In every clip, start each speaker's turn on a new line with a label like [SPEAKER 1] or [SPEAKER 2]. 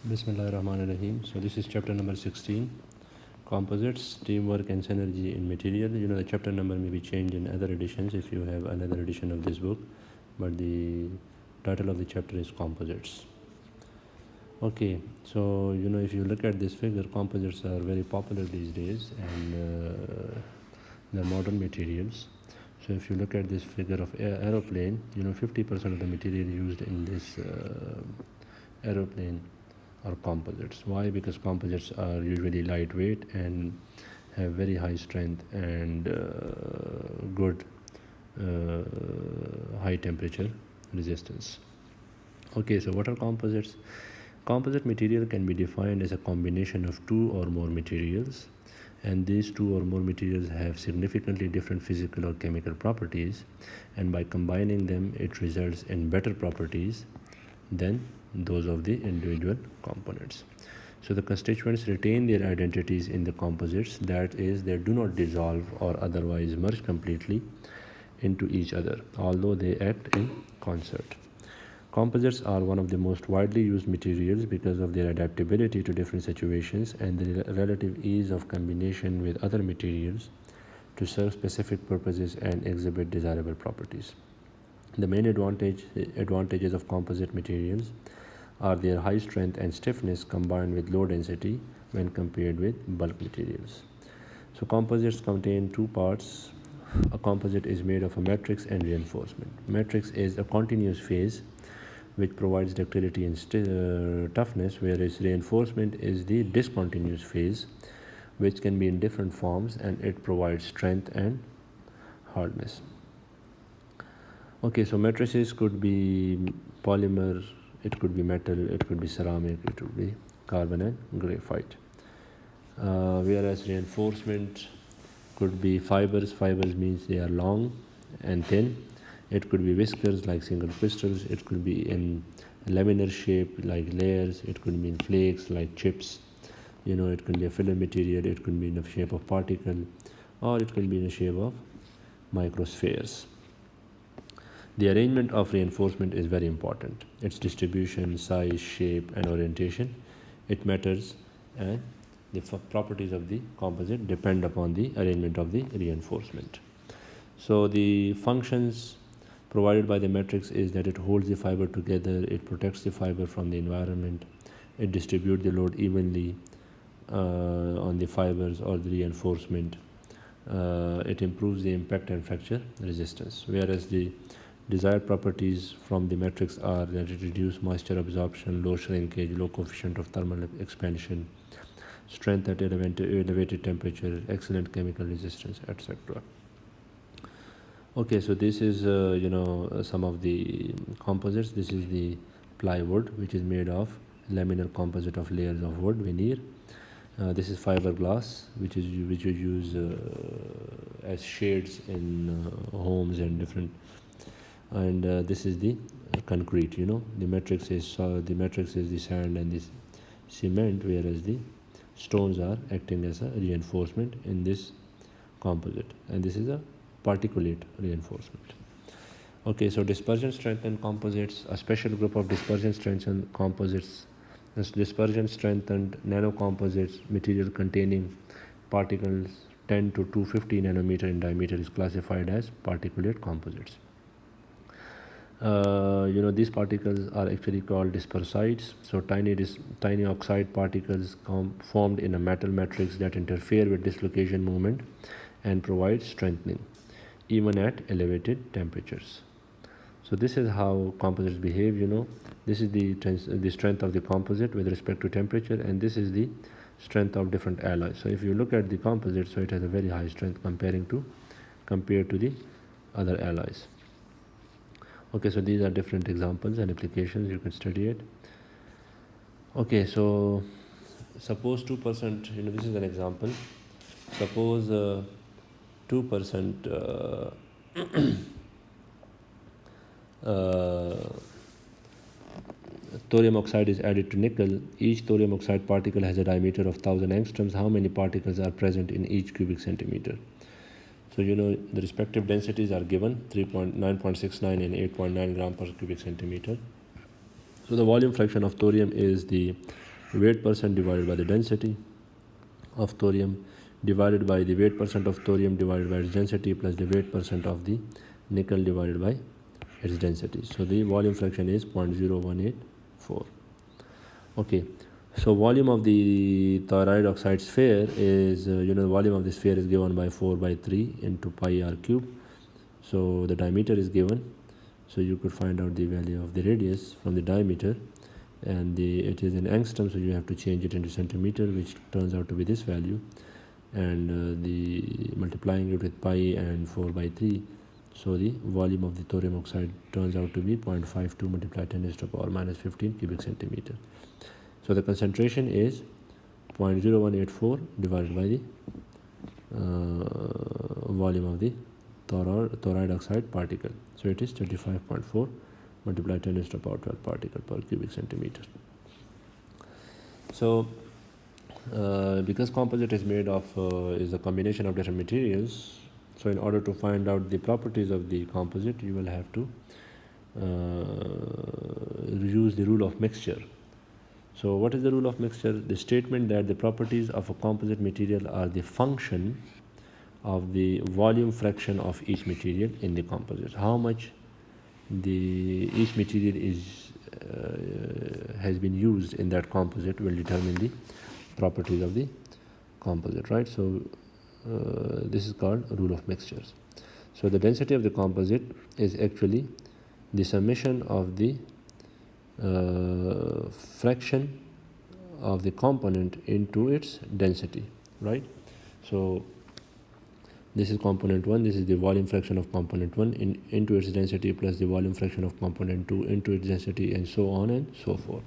[SPEAKER 1] Bismillahirrahmanirrahim. So this is chapter number 16, Composites, Teamwork and Synergy in Material. The chapter number may be changed in other editions if you have another edition of this book, but the title of the chapter is Composites. Okay, so if you look at this figure, composites are very popular these days, and they're modern materials. So if you look at this figure of aeroplane, 50% of the material used in this aeroplane are composites. Why? Because composites are usually lightweight and have very high strength and good high temperature resistance. Okay, so what are composites? Composite material can be defined as a combination of two or more materials, and these two or more materials have significantly different physical or chemical properties, and by combining them it results in better properties than those of the individual components. So the constituents retain their identities in the composites, that is, they do not dissolve or otherwise merge completely into each other, although they act in concert. Composites are one of the most widely used materials because of their adaptability to different situations and the relative ease of combination with other materials to serve specific purposes and exhibit desirable properties. The main advantages of composite materials are their high strength and stiffness combined with low density when compared with bulk materials. So composites contain two parts. A composite is made of a matrix and reinforcement. Matrix is a continuous phase which provides ductility and toughness, whereas reinforcement is the discontinuous phase which can be in different forms and it provides strength and hardness. Okay, so matrices could be polymer, it could be metal, it could be ceramic, it could be carbon and graphite. Whereas reinforcement could be fibers. Fibers means they are long and thin. It could be whiskers like single crystals. It could be in laminar shape like layers. It could be in flakes like chips. It could be a filler material. It could be in the shape of particle, or it could be in the shape of microspheres. The arrangement of reinforcement is very important. Its distribution, size, shape, and orientation, it matters, and the properties of the composite depend upon the arrangement of the reinforcement. So the functions provided by the matrix is that it holds the fiber together, it protects the fiber from the environment, it distributes the load evenly on the fibers or the reinforcement, it improves the impact and fracture resistance. Whereas the desired properties from the matrix are that it reduces moisture absorption, low shrinkage, low coefficient of thermal expansion, strength at elevated temperature, excellent chemical resistance, etc. Okay, so this is some of the composites. This is the plywood, which is made of laminar composite of layers of wood veneer. This is fiberglass, which you use as shades in homes and different. And this is the concrete. The matrix is the sand and this cement, whereas the stones are acting as a reinforcement in this composite, and this is a particulate reinforcement. Okay, so dispersion strengthened composites. A special group of dispersion strengthened composites. This dispersion strengthened nanocomposites, material containing particles 10 to 250 nanometer in diameter, is classified as particulate composites. These particles are actually called dispersides. So tiny oxide particles formed in a metal matrix that interfere with dislocation moment and provide strengthening even at elevated temperatures. So this is how composites behave. This is the strength of the composite with respect to temperature, and this is the strength of different alloys. So if you look at the composite, so it has a very high strength compared to the other alloys. Okay, so these are different examples and applications. You can study it. Okay, so suppose 2%, this is an example. Suppose 2% thorium oxide is added to nickel. Each thorium oxide particle has a diameter of 1000 angstroms. How many particles are present in each cubic centimeter? So the respective densities are given, 9.69 and 8.9 gram per cubic centimeter. So the volume fraction of thorium is the weight percent divided by the density of thorium divided by the weight percent of thorium divided by its density plus the weight percent of the nickel divided by its density. So the volume fraction is 0.0184. Okay, so volume of the toroid oxide sphere is the volume of the sphere is given by 4 by 3 into pi r cube. So the diameter is given, so you could find out the value of the radius from the diameter, and it is in angstrom, so you have to change it into centimeter, which turns out to be this value, and the multiplying it with pi and 4 by 3, so the volume of the thorium oxide turns out to be 0.52 multiplied 10 raised to the power minus 15 cubic centimeter. So the concentration is 0.0184 divided by the volume of the toroid oxide particle. So it is 35.4 multiplied 10 raised to the power 12 particle per cubic centimeter. So because composite is made of is a combination of different materials, so in order to find out the properties of the composite, you will have to use the rule of mixture. So what is the rule of mixture? The statement that the properties of a composite material are the function of the volume fraction of each material in the composite. How much each material is has been used in that composite will determine the properties of the composite, right? So this is called rule of mixtures. So the density of the composite is actually the summation of the fraction of the component into its density, right? So this is component 1, this is the volume fraction of component 1 into its density plus the volume fraction of component 2 into its density, and so on and so forth.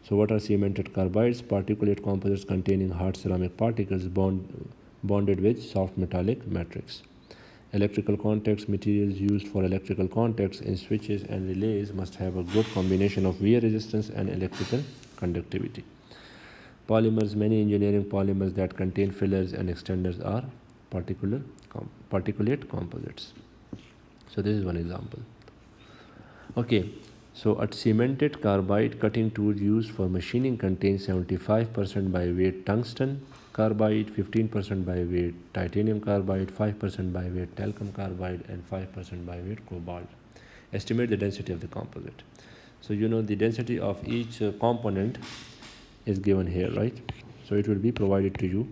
[SPEAKER 1] So what are cemented carbides? Particulate composites containing hard ceramic particles bonded with soft metallic matrix. Electrical contacts. Materials used for electrical contacts in switches and relays must have a good combination of wear resistance and electrical conductivity. Polymers. Many engineering polymers that contain fillers and extenders are particulate composites. So this is one example. Okay, so a cemented carbide cutting tool used for machining contains 75% by weight tungsten carbide, 15% by weight titanium carbide, 5% by weight talcum carbide, and 5% by weight cobalt. Estimate the density of the composite. So the density of each component is given here, right? So it will be provided to you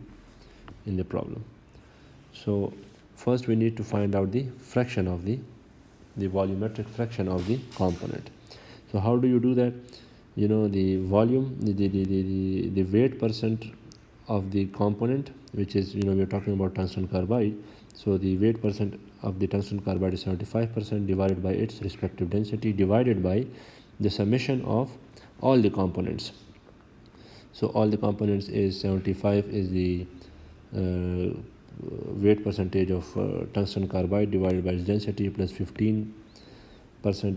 [SPEAKER 1] in the problem. So first we need to find out the fraction of the volumetric fraction of the component. So how do you do that? The volume, the weight percent of the component, which is we are talking about tungsten carbide. So the weight percent of the tungsten carbide is 75% divided by its respective density divided by the summation of all the components. So all the components is 75 is the weight percentage of tungsten carbide divided by its density plus 15%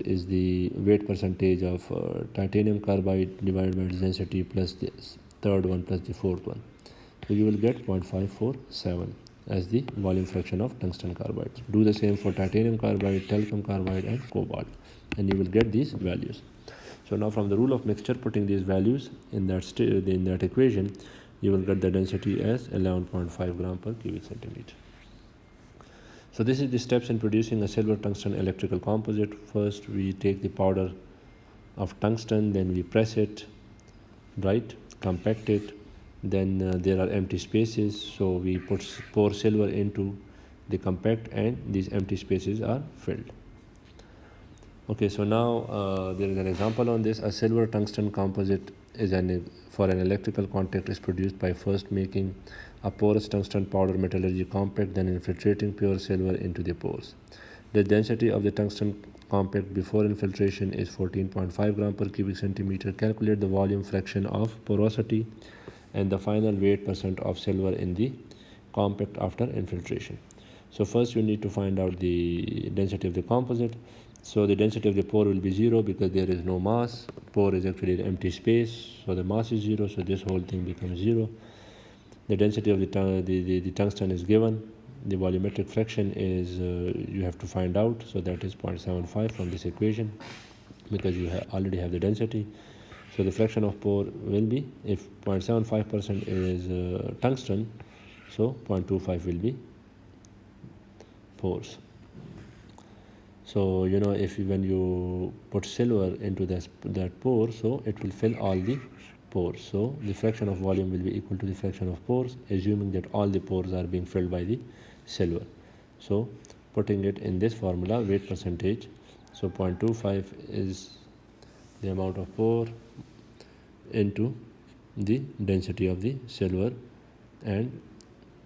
[SPEAKER 1] is the weight percentage of titanium carbide divided by its density plus the third one plus the fourth one. So you will get 0.547 as the volume fraction of tungsten carbide. Do the same for titanium carbide, talcum carbide, and cobalt, and you will get these values. So now from the rule of mixture, putting these values in that equation, you will get the density as 11.5 gram per cubic centimeter. So this is the steps in producing a silver tungsten electrical composite. First we take the powder of tungsten, then we press it, right, compact it, then there are empty spaces, so we pour silver into the compact and these empty spaces are filled. Okay, so now there is an example on this. A silver tungsten composite is for an electrical contact is produced by first making a porous tungsten powder metallurgy compact, then infiltrating pure silver into the pores. The density of the tungsten compact before infiltration is 14.5 gram per cubic centimeter. Calculate the volume fraction of porosity and the final weight percent of silver in the compact after infiltration. So first you need to find out the density of the composite. So the density of the pore will be 0 because there is no mass. Pore is actually an empty space, so the mass is 0, so this whole thing becomes 0. The density of the tungsten is given. The volumetric fraction is you have to find out, so that is 0.75 from this equation because you already have the density. So the fraction of pore will be, if 0.75% is tungsten, so 0.25 will be pores. So if when you put silver into that pore, so it will fill all the pores. So the fraction of volume will be equal to the fraction of pores, assuming that all the pores are being filled by the silver. So putting it in this formula, weight percentage, so 0.25 is the amount of pore into the density of the silver, and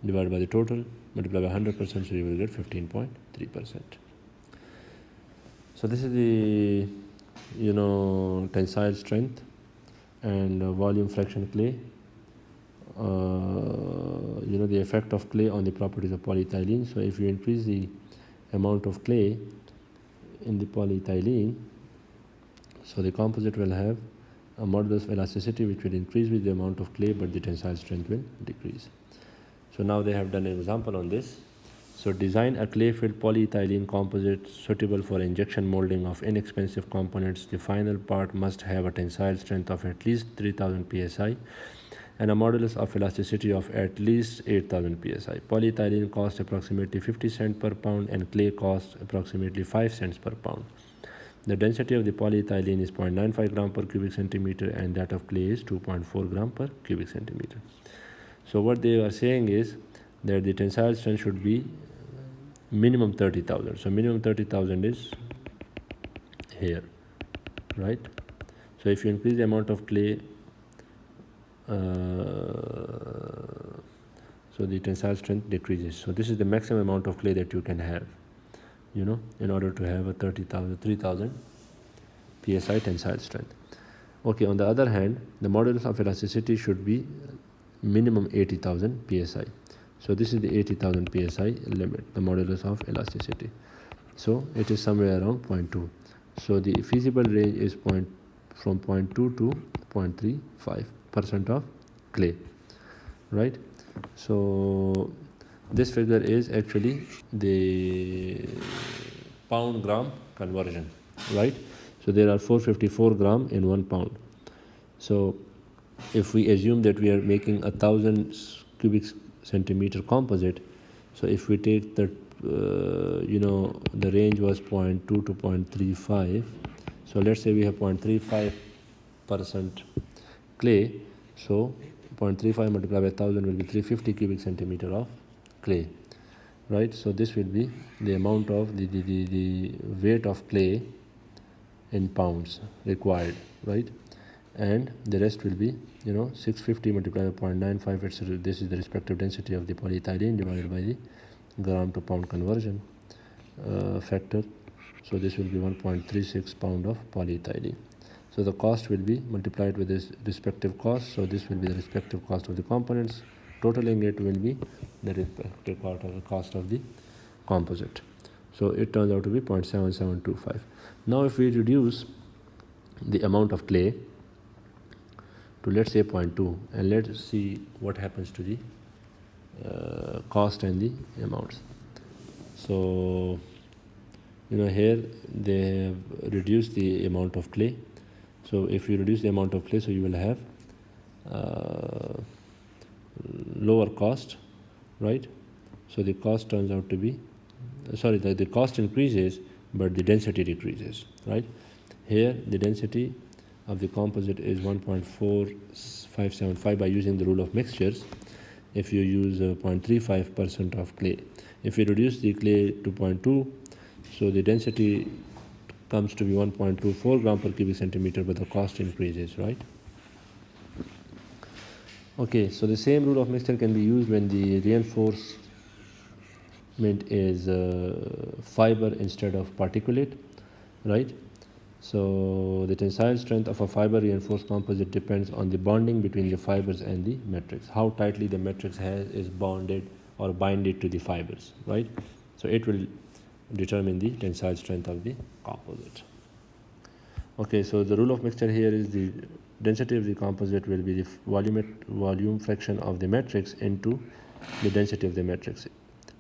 [SPEAKER 1] divided by the total, multiply by 100%, so you will get 15.3%. So this is the tensile strength and volume fraction clay. The effect of clay on the properties of polyethylene. So if you increase the amount of clay in the polyethylene, so the composite will have a modulus of elasticity which will increase with the amount of clay, but the tensile strength will decrease. So now they have done an example on this. So design a clay-filled polyethylene composite suitable for injection molding of inexpensive components. The final part must have a tensile strength of at least 3000 psi and a modulus of elasticity of at least 8000 psi. Polyethylene costs approximately 50 cents per pound and clay costs approximately 5 cents per pound. The density of the polyethylene is 0.95 gram per cubic centimeter and that of clay is 2.4 gram per cubic centimeter. So what they are saying is that the tensile strength should be minimum 30,000. So minimum 30,000 is here, right? So if you increase the amount of clay, so the tensile strength decreases. So this is the maximum amount of clay that you can have, in order to have a 3,000 psi tensile strength. Okay, on the other hand, the modulus of elasticity should be minimum 80,000 psi. So this is the 80,000 psi limit, the modulus of elasticity. So it is somewhere around 0.2. So the feasible range is from 0.2 to 0.35% of clay, right? So this figure is actually the pound gram conversion, right? So there are 454 gram in 1 pound. So if we assume that we are making 1,000 cubic centimeter composite, so if we take that the range was 0.2 to 0.35, so let's say we have 0.35% clay, so 0.35 multiplied by 1,000 will be 350 cubic centimeter of clay, right? So this will be the amount of the weight of clay in pounds required, right? And the rest will be 650 multiplied by 0.95. This is the respective density of the polyethylene divided by the gram to pound conversion factor. So this will be 1.36 pound of polyethylene. So the cost will be multiplied with this respective cost. So this will be the respective cost of the components. Totaling it will be the respective cost of the composite. So it turns out to be 0.7725. Now if we reduce the amount of clay to, let's say, 0.2, and let's see what happens to the cost and the amounts. So here they have reduced the amount of clay. So if you reduce the amount of clay, so you will have lower cost, right? So the cost turns out to be the cost increases but the density decreases, right? Here the density of the composite is 1.4575 by using the rule of mixtures. If you use 0.35% of clay, if you reduce the clay to 0.2, so the density comes to be 1.24 gram per cubic centimeter, but the cost increases, right? Okay, so the same rule of mixture can be used when the reinforcement is fiber instead of particulate, right? So the tensile strength of a fiber reinforced composite depends on the bonding between the fibers and the matrix, how tightly the matrix is bonded or binded to the fibers, right? So it will determine the tensile strength of the composite. Okay, so the rule of mixture here is the density of the composite will be the volume fraction of the matrix into the density of the matrix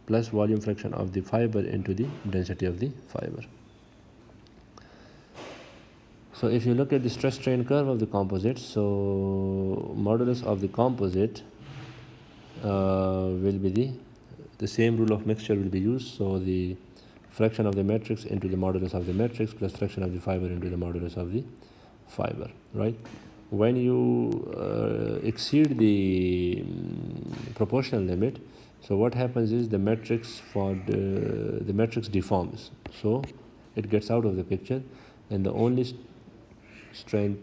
[SPEAKER 1] plus volume fraction of the fiber into the density of the fiber. So if you look at the stress strain curve of the composite, so modulus of the composite will be the same rule of mixture will be used. So the fraction of the matrix into the modulus of the matrix plus fraction of the fiber into the modulus of the fiber, right? When you exceed the proportional limit, so what happens is the matrix the matrix deforms, so it gets out of the picture, and the only strength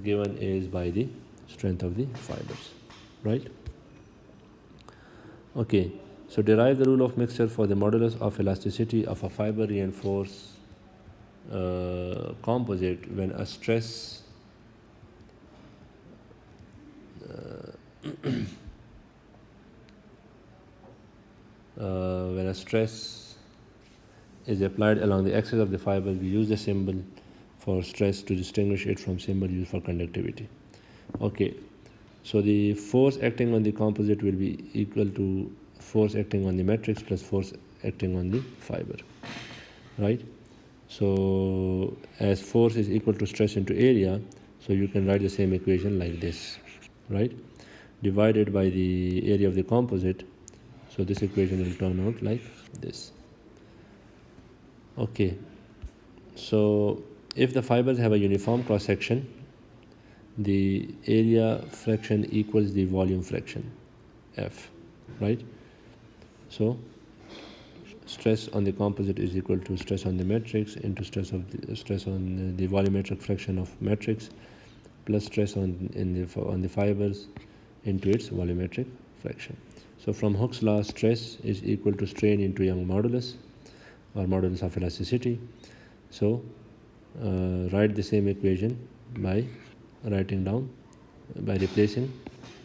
[SPEAKER 1] given is by the strength of the fibers, right? Okay, so derive the rule of mixture for the modulus of elasticity of a fiber reinforced composite when a stress is applied along the axis of the fiber. We use the symbol for stress to distinguish it from symbol used for conductivity. Okay, so the force acting on the composite will be equal to force acting on the matrix plus force acting on the fiber, right? So as force is equal to stress into area, so you can write the same equation like this, right? Divided by the area of the composite, so this equation will turn out like this. Okay, so if the fibers have a uniform cross section, the area fraction equals the volume fraction, F, right? So stress on the composite is equal to stress on the matrix into stress on the volumetric fraction of matrix plus stress on the fibers into its volumetric fraction. So from Hooke's law, stress is equal to strain into Young modulus or modulus of elasticity. So write the same equation by replacing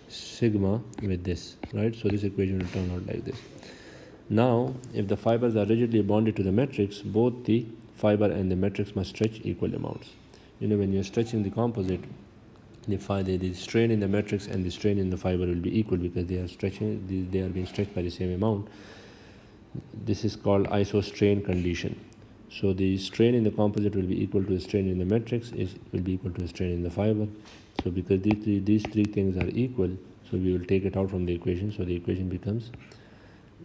[SPEAKER 1] sigma with this, right? So this equation will turn out like this. Now, if the fibers are rigidly bonded to the matrix, both the fiber and the matrix must stretch equal amounts. You know, when you're stretching the composite, the strain in the matrix and the strain in the fiber will be equal because they are being stretched by the same amount. This is called isostrain condition. So the strain in the composite will be equal to the strain in the matrix will be equal to the strain in the fiber. So because these three things are equal, so we will take it out from the equation. So the equation becomes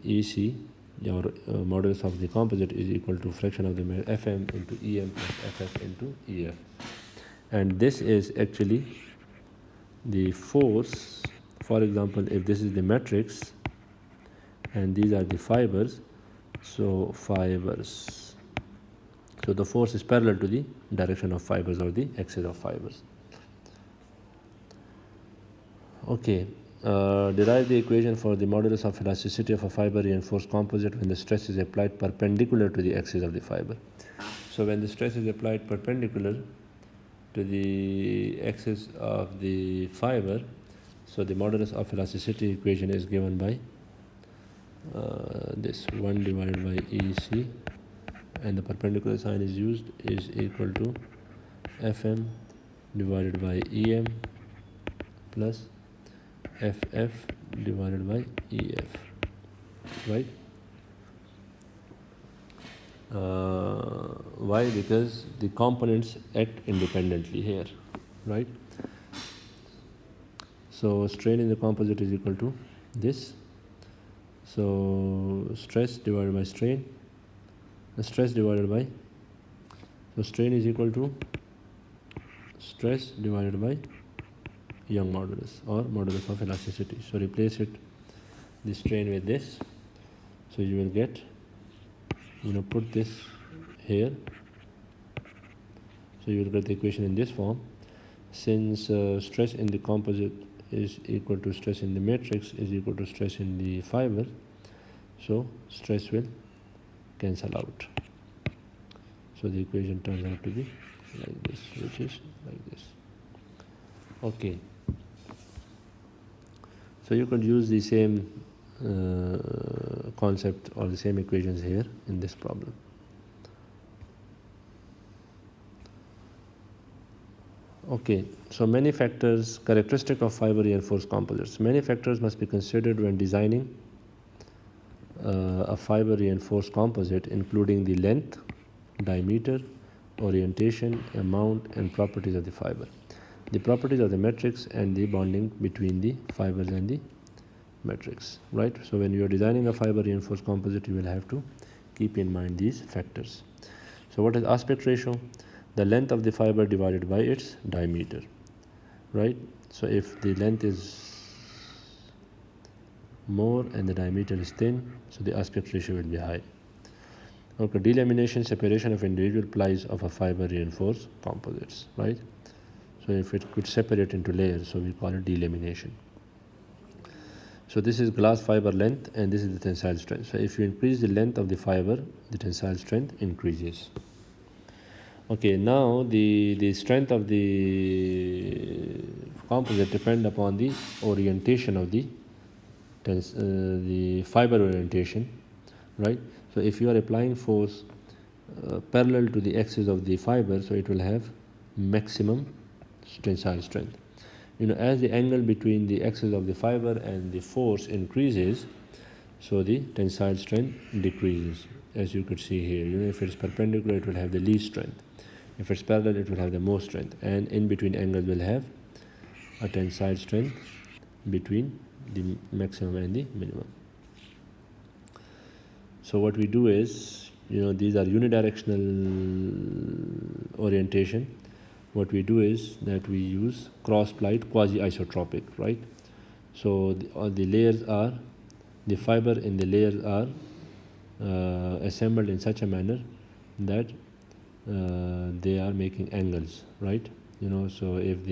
[SPEAKER 1] EC, your modulus of the composite, is equal to fraction of the Fm into Em plus Ff into Ef. And this is actually the force. For example, if this is the matrix and these are the fibers, so fibers. So the force is parallel to the direction of fibers or the axis of fibers. Okay, derive the equation for the modulus of elasticity of a fiber reinforced composite when the stress is applied perpendicular to the axis of the fiber. So when the stress is applied perpendicular to the axis of the fiber, so the modulus of elasticity equation is given by this 1 divided by EC, and the perpendicular sign is used, is equal to Fm divided by Em plus Ff divided by Ef, right? Why? Because the components act independently here, right? So strain in the composite is equal to this. So stress divided by strain, stress divided by, so strain is equal to stress divided by Young modulus or modulus of elasticity. So replace the strain with this. So you will get, put this here. So you will get the equation in this form. Since stress in the composite is equal to stress in the matrix is equal to stress in the fiber, so stress will cancel out. So the equation turns out to be like this, which is like this. Okay. So you could use the same concept or the same equations here in this problem. Okay, so many factors characteristic of fiber reinforced composites. Many factors must be considered when designing a fiber reinforced composite, including the length, diameter, orientation, amount, and properties of the fiber. The properties of the matrix and the bonding between the fibers and the matrix, right? So when you are designing a fiber reinforced composite, you will have to keep in mind these factors. So what is aspect ratio? The length of the fiber divided by its diameter, right? So if the length is more and the diameter is thin, so the aspect ratio will be high. Okay, delamination, separation of individual plies of a fiber reinforced composites, right? So if it could separate into layers, so we call it delamination. So this is glass fiber length and this is the tensile strength. So if you increase the length of the fiber, the tensile strength increases. Okay, now the strength of the composite depend upon the orientation of the fiber orientation, right? So if you are applying force parallel to the axis of the fiber, so it will have maximum tensile strength. As the angle between the axis of the fiber and the force increases, so the tensile strength decreases, as you could see here. If it's perpendicular, it will have the least strength. If it's parallel, it will have the most strength, and in between angles will have a tensile strength between the maximum and the minimum. So what we do is, these are unidirectional orientation. What we do is that we use cross-plied quasi-isotropic, right? So the layers are, the fiber in the layers are assembled in such a manner that they are making angles, right? So if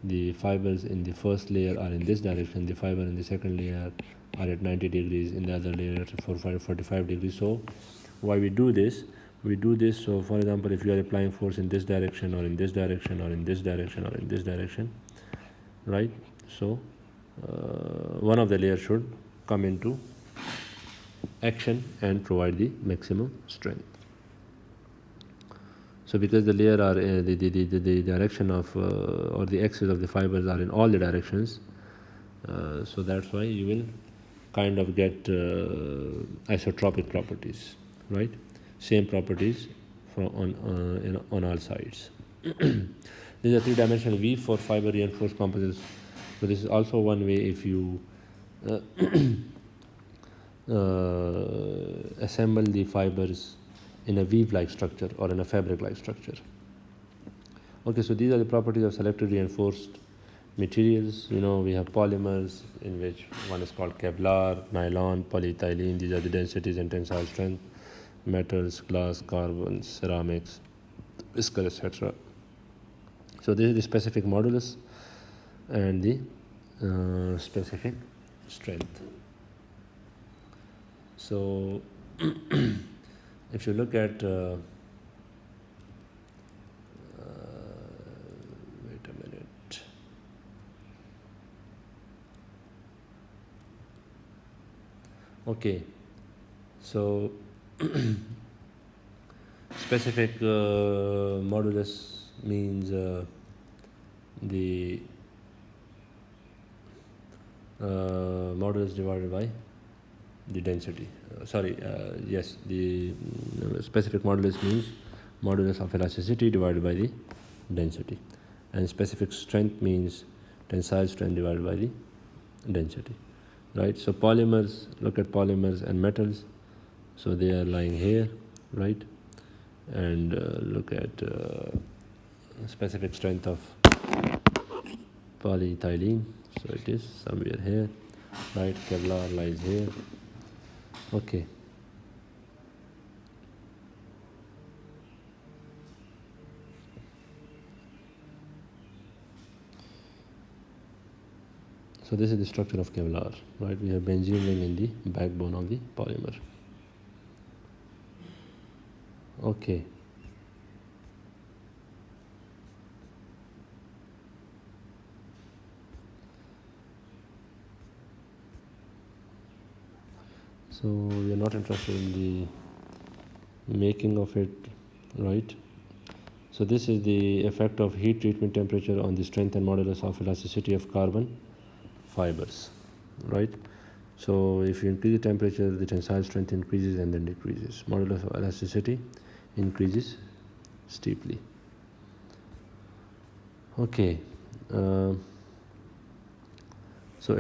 [SPEAKER 1] the fibers in the first layer are in this direction, the fiber in the second layer are at 90 degrees, in the other layer at 45 degrees. So why we do this? We do this, so for example, if you are applying force in this direction or in this direction or in this direction or in this direction, right? So one of the layers should come into action and provide the maximum strength. So because the layer are the direction of or the axis of the fibers are in all the directions, so that's why you will kind of get isotropic properties, right? Same properties on all sides. This is a three-dimensional weave for fiber reinforced composites. So this is also one way if you assemble the fibers in a weave-like structure or in a fabric-like structure. Okay, so these are the properties of selected reinforced materials. We have polymers, in which one is called Kevlar, nylon, polyethylene. These are the densities and tensile strength. Metals, glass, carbon, ceramics, viscose, etc. So this is the specific modulus and the specific strength. So if you look at wait a minute. Okay, so specific modulus means the modulus divided by the density. Yes, the specific modulus means modulus of elasticity divided by the density, and specific strength means tensile strength divided by the density, right? So polymers, look at polymers and metals. So they are lying here, right? And look at specific strength of polyethylene. So it is somewhere here, right? Kevlar lies here. Okay. So this is the structure of Kevlar, right? We have benzene ring in the backbone of the polymer. Okay. So we are not interested in the making of it, right? So this is the effect of heat treatment temperature on the strength and modulus of elasticity of carbon fibers, right? So if you increase the temperature, the tensile strength increases and then decreases. Modulus of elasticity increases steeply. Okay. Uh, So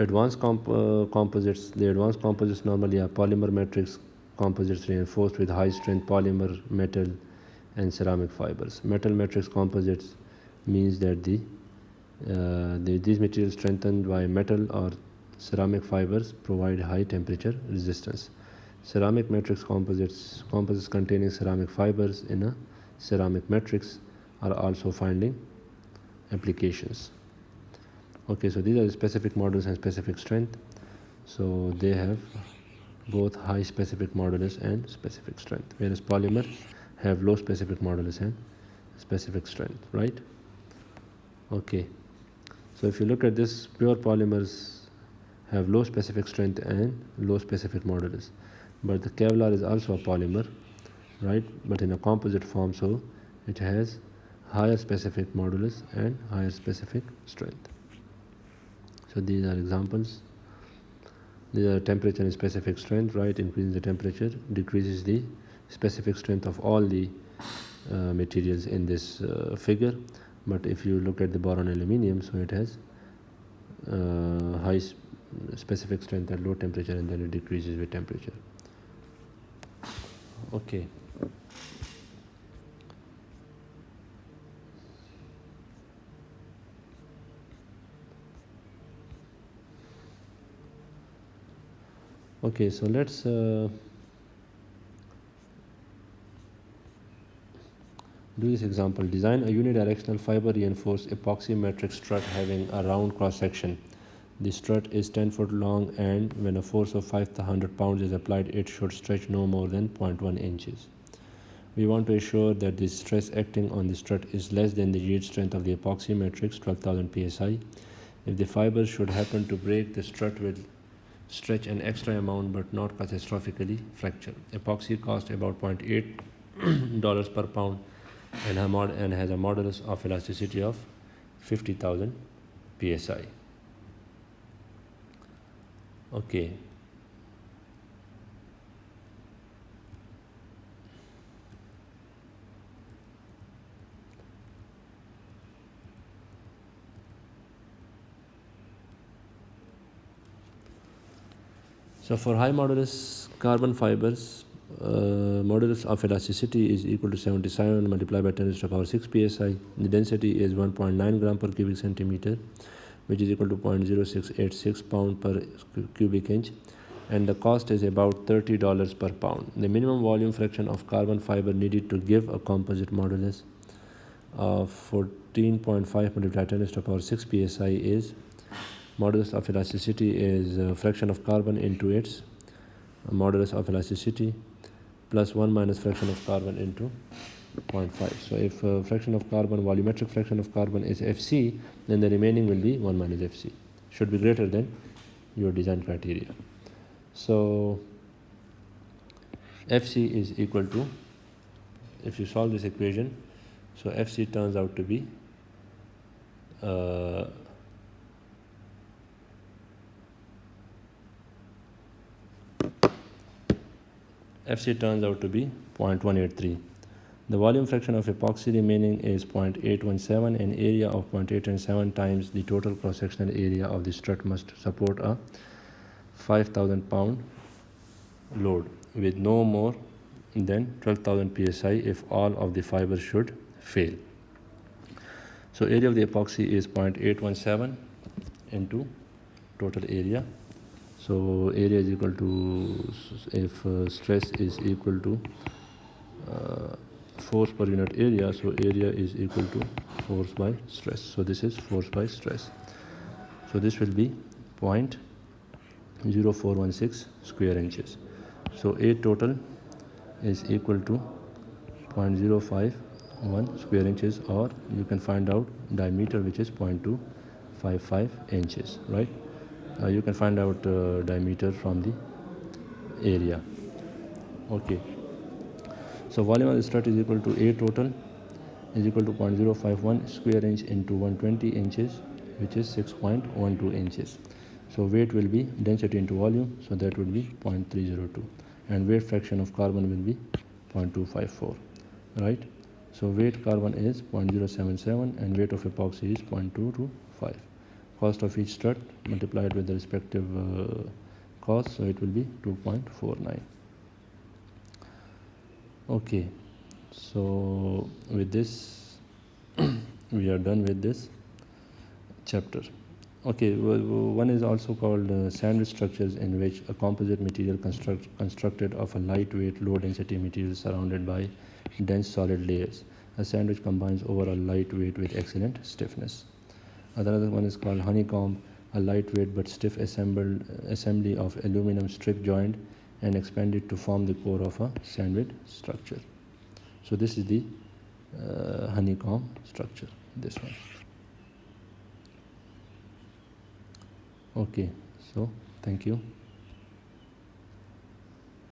[SPEAKER 1] composites, the advanced composites normally are polymer matrix composites reinforced with high strength polymer, metal and ceramic fibers. Metal matrix composites means that these materials strengthened by metal or ceramic fibers provide high temperature resistance. Ceramic matrix composites containing ceramic fibers in a ceramic matrix are also finding applications. Okay, so these are the specific modulus and specific strength. So they have both high specific modulus and specific strength, whereas polymer have low specific modulus and specific strength, right? Okay, so if you look at this, pure polymers have low specific strength and low specific modulus, but the Kevlar is also a polymer, right? But in a composite form, so it has higher specific modulus and higher specific strength. So these are examples. These are temperature and specific strength, right? Increasing the temperature decreases the specific strength of all the materials in this figure. But if you look at the boron aluminium, so it has high specific strength at low temperature, and then it decreases with temperature. Okay. Okay, so let's do this example. Design a unidirectional fiber reinforced epoxy matrix strut having a round cross section. The strut is 10 foot long, and when a force of 500 pounds is applied, it should stretch no more than 0.1 inches. We want to ensure that the stress acting on the strut is less than the yield strength of the epoxy matrix, 12,000 psi. If the fibers should happen to break, the strut will stretch an extra amount but not catastrophically fracture. Epoxy costs about $0.8 per pound and has a modulus of elasticity of 50,000 psi. Okay. So for high modulus carbon fibers, modulus of elasticity is equal to 77 multiplied by 10 to the power 6 psi. The density is 1.9 gram per cubic centimeter, which is equal to 0.0686 pound per cubic inch, and the cost is about $30 per pound. The minimum volume fraction of carbon fiber needed to give a composite modulus of 14.5 multiplied by 10 to the power 6 psi is modulus of elasticity is a fraction of carbon into its modulus of elasticity plus 1 minus fraction of carbon into 0.5. So if fraction of carbon, volumetric fraction of carbon is Fc, then the remaining will be 1 minus Fc. Should be greater than your design criteria. So Fc is equal to, if you solve this equation, so Fc turns out to be Fc turns out to be 0.183. The volume fraction of epoxy remaining is 0.817, and area of 0.817 times the total cross-sectional area of the strut must support a 5,000 pound load with no more than 12,000 psi if all of the fibers should fail. So area of the epoxy is 0.817 into total area. So area is equal to, if stress is equal to force per unit area, so area is equal to force by stress. So this is force by stress. So this will be 0.0416 square inches. So A total is equal to 0.051 square inches, or you can find out diameter, which is 0.255 inches, right? You can find out diameter from the area. Okay. So volume of the strut is equal to A total is equal to 0.051 square inch into 120 inches, which is 6.12 inches. So weight will be density into volume, so that would be 0.302, and weight fraction of carbon will be 0.254, right? So weight carbon is 0.077 and weight of epoxy is 0.225. Cost of each strut multiplied with the respective cost, so it will be 2.49. Okay, so with this we are done with this chapter. Okay, one is also called sandwich structures, in which a composite material constructed of a lightweight low density material surrounded by dense solid layers. A sandwich combines overall lightweight with excellent stiffness. Another one is called honeycomb, a lightweight but stiff assembly of aluminum strip joined and expanded to form the core of a sandwich structure. So this is the honeycomb structure, this one. Okay, so thank you.